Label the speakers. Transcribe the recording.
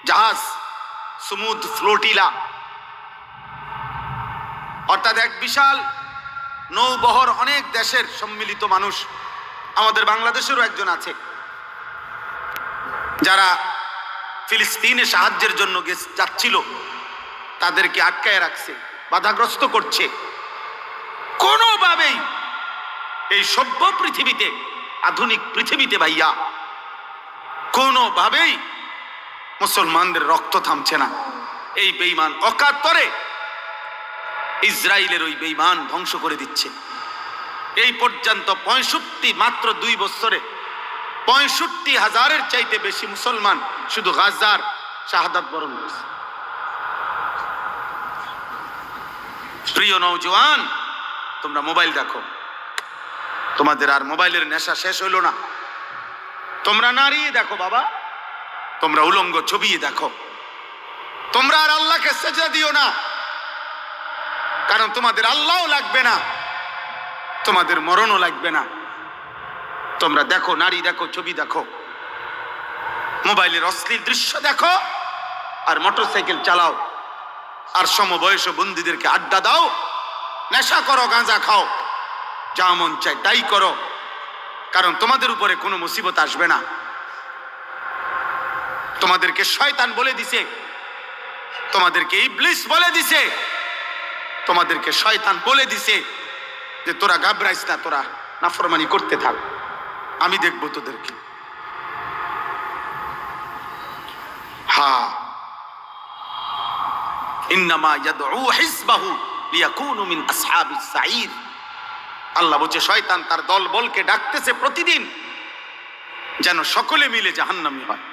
Speaker 1: জাহাজ, সমুদ্র ফ্লোটিলা, অর্থাৎ এক বিশাল নৌবহর, অনেক দেশের সম্মিলিত মানুষ। আমাদের বাংলাদেশেরও একজন আছে, যারা ফিলিস্তিনে সাহায্যের জন্য যাচ্ছিল, তাদেরকে আটকায় রাখছে, বাধাগ্রস্ত করছে। কোনোভাবেই এই সভ্য পৃথিবীতে, আধুনিক পৃথিবীতে ভাইয়া, কোনোভাবেই মুসলমানদের রক্ত থামছে না। এই বেঈমান অকাতরে ইসরায়েলের ওই বেঈমান ধ্বংস করে দিচ্ছে। এই পর্যন্ত 65, মাত্র 2 বছরে 65,000-এর চাইতে বেশি মুসলমান শুধু গাজার শাহাদাত বরণ করেছে। প্রিয় নওজওয়ান, তোমরা মোবাইল দেখো, তোমাদের আর মোবাইলের নেশা শেষ হইল না। তোমরা নারী দেখো বাবা, তোমরা উলঙ্গ ছবি দেখো, তোমরা আর আল্লাহকে সেজদা দিও না, কারণ তোমাদের আল্লাহও লাগবে না, তোমাদের মরণও লাগবে না। তোমরা দেখো, নারী দেখো, ছবি দেখো, মোবাইলের অশ্লীল দৃশ্য দেখো, আর মোটরসাইকেল চালাও, আর সমবয়স বন্ধুদেরকে আড্ডা দাও, নেশা করো, গাঁজা খাও, যা মন চায় তাই করো, কারণ তোমাদের উপরে কোনো মুসিবত আসবে না। তোমাদেরকে শয়তান বলে দিছে, তোমাদেরকে ইবলিস বলে দিছে, তোমাদেরকে শয়তান বলে দিছে যে তোরা ঘাবড়াইস না, তোরা নাফরমানি করতে থাক, আমি দেখবো তোদেরকে। হ্যাঁ, ইন্নামা ইয়াদউ হিজবাহু লিয়াকুনু মিন আসহাবিস সাঈর। আল্লাহ বলছে শয়তান তার দল বলকে ডাকতেছে প্রতিদিন যেন সকলে মিলে জাহান্নামী হয়।